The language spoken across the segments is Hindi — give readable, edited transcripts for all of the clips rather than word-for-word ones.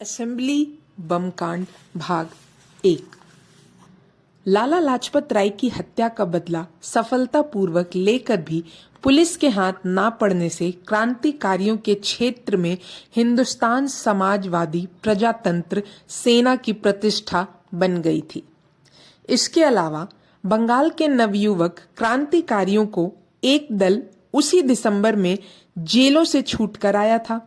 असेंबली बम कांड भाग 1। लाला लाजपत राय की हत्या का बदला सफलतापूर्वक लेकर भी पुलिस के हाथ ना पड़ने से क्रांतिकारियों के क्षेत्र में हिंदुस्तान समाजवादी प्रजातंत्र सेना की प्रतिष्ठा बन गई थी। इसके अलावा बंगाल के नवयुवक क्रांतिकारियों को एक दल उसी दिसंबर में जेलों से छूट कर आया था।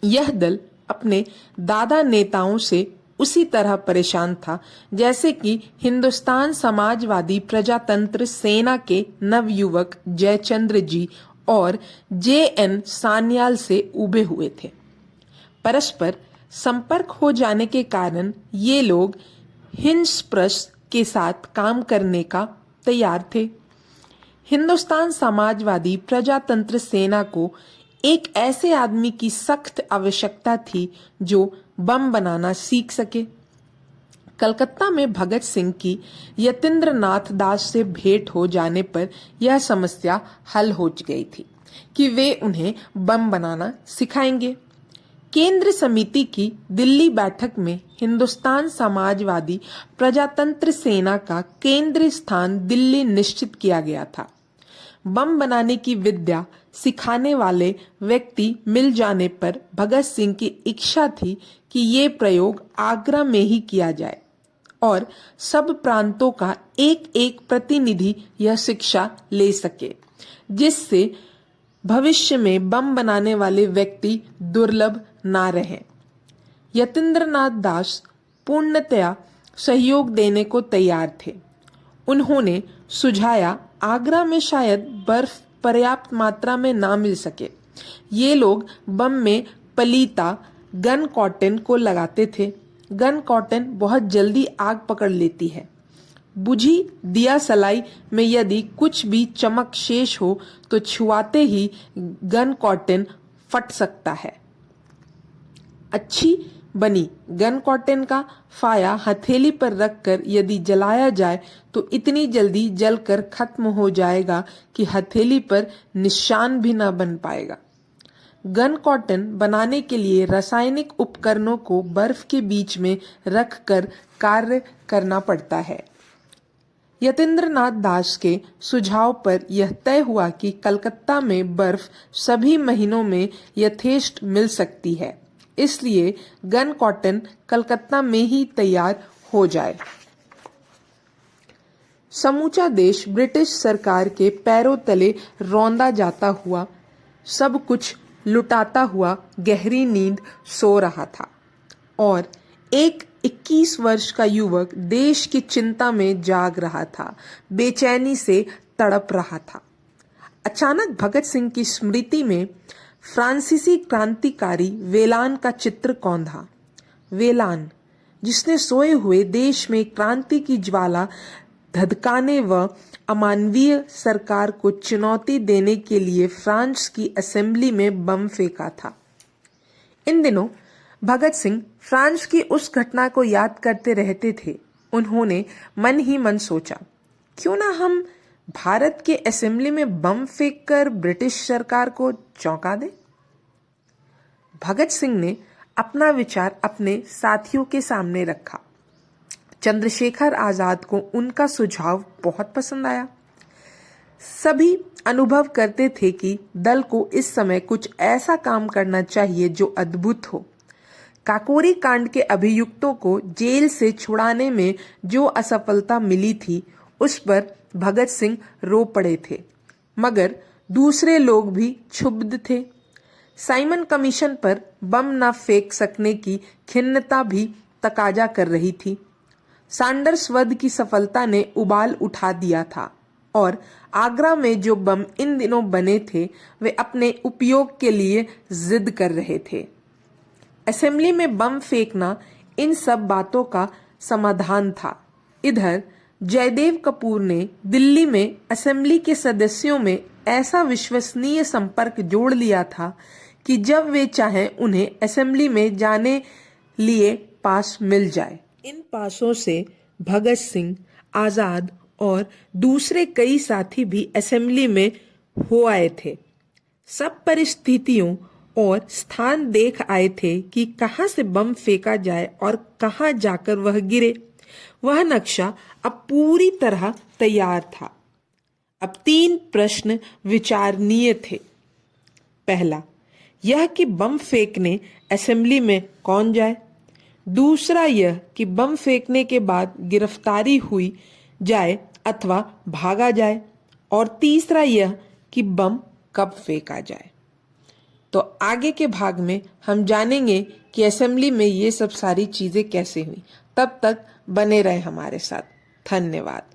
यह दल अपने दादा नेताओं से उसी तरह परेशान था जैसे कि हिंदुस्तान समाजवादी प्रजातंत्र सेना के नवयुवक जयचंद्र जी और जे.एन. सान्याल से उबे हुए थे। परस्पर संपर्क हो जाने के कारण ये लोग हिंसप्रस के साथ काम करने का तैयार थे। हिंदुस्तान समाजवादी प्रजातंत्र सेना को एक ऐसे आदमी की सख्त आवश्यकता थी जो बम बनाना सीख सके। कलकत्ता में भगत सिंह की यतीन्द्र नाथ दास से भेंट हो जाने पर यह समस्या हल हो गई थी कि वे उन्हें बम बनाना सिखाएंगे। केंद्र समिति की दिल्ली बैठक में हिंदुस्तान समाजवादी प्रजातंत्र सेना का केंद्रीय स्थान दिल्ली निश्चित किया गया था। बम बनाने की विद्या सिखाने वाले व्यक्ति मिल जाने पर भगत सिंह की इच्छा थी कि ये प्रयोग आगरा में ही किया जाए और सब प्रांतों का एक एक प्रतिनिधि यह शिक्षा ले सके, जिससे भविष्य में बम बनाने वाले व्यक्ति दुर्लभ ना रहें। यतीन्द्रनाथ दास पूर्णतया सहयोग देने को तैयार थे। उन्होंने सुझाया आगरा में शायद बर्फ पर्याप्त मात्रा में ना मिल सके। ये लोग बम में पलीता गन कॉटन को लगाते थे। गन कॉटन बहुत जल्दी आग पकड़ लेती है। बुझी दिया सलाई में यदि कुछ भी चमक शेष हो तो छुआते ही गन कॉटन फट सकता है। अच्छी बनी गन कॉटन का फाया हथेली पर रखकर यदि जलाया जाए तो इतनी जल्दी जलकर खत्म हो जाएगा कि हथेली पर निशान भी न बन पाएगा। गन कॉटन बनाने के लिए रासायनिक उपकरणों को बर्फ के बीच में रखकर कार्य करना पड़ता है। यतीन्द्रनाथ दास के सुझाव पर यह तय हुआ कि कलकत्ता में बर्फ सभी महीनों में यथेष्ट मिल सकती है, इसलिए गन कॉटन कलकत्ता में ही तैयार हो जाए। समूचा देश ब्रिटिश सरकार के पैरों तले रौंदा जाता हुआ, सब कुछ लुटाता हुआ गहरी नींद सो रहा था और एक 21 वर्ष का युवक देश की चिंता में जाग रहा था, बेचैनी से तड़प रहा था। अचानक भगत सिंह की स्मृति में फ्रांसीसी क्रांतिकारी वेलान का चित्र कौंधा। वेलान, जिसने सोए हुए देश में क्रांति की ज्वाला धधकाने व अमानवीय सरकार को चुनौती देने के लिए फ्रांस की असेंबली में बम फेंका था। इन दिनों भगत सिंह फ्रांस की उस घटना को याद करते रहते थे। उन्होंने मन ही मन सोचा, क्यों ना हम भारत के असेंबली में बम फेंककर ब्रिटिश सरकार को चौंका दें। भगत सिंह ने अपना विचार अपने साथियों के सामने रखा। चंद्रशेखर आजाद को उनका सुझाव बहुत पसंद आया। सभी अनुभव करते थे कि दल को इस समय कुछ ऐसा काम करना चाहिए जो अद्भुत हो। काकोरी कांड के अभियुक्तों को जेल से छुड़ाने में जो असफलता मिली थी, उस पर भगत सिंह रो पड़े थे, मगर दूसरे लोग भी क्षुब्ध थे। साइमन कमीशन पर बम न फेंक सकने की खिन्नता भी तकाजा कर रही थी। सैंडर्स वध की सफलता ने उबाल उठा दिया था और आगरा में जो बम इन दिनों बने थे वे अपने उपयोग के लिए जिद कर रहे थे। असेंबली में बम फेंकना इन सब बातों का समाधान था। इधर जयदेव कपूर ने दिल्ली में असेंबली के सदस्यों में ऐसा विश्वसनीय संपर्क जोड़ लिया था कि जब वे चाहें उन्हें असेंबली में जाने लिए पास मिल जाए। इन पासों से भगत सिंह, आजाद और दूसरे कई साथी भी असेंबली में हो आए थे। सब परिस्थितियों और स्थान देख आए थे कि कहां से बम फेंका जाए और कहां जाकर वह गिरे। वह नक्शा अब पूरी तरह तैयार था। अब 3 प्रश्न विचारणीय थे। पहला, यह कि बम फेंकने असेंबली में कौन जाए। दूसरा, यह कि बम फेंकने के बाद गिरफ्तारी हुई जाए अथवा भागा जाए। और तीसरा, यह कि बम कब फेंका जाए। तो आगे के भाग में हम जानेंगे कि असेंबली में ये सब सारी चीजें कैसे हुई। तब तक बने रहे हमारे साथ। धन्यवाद।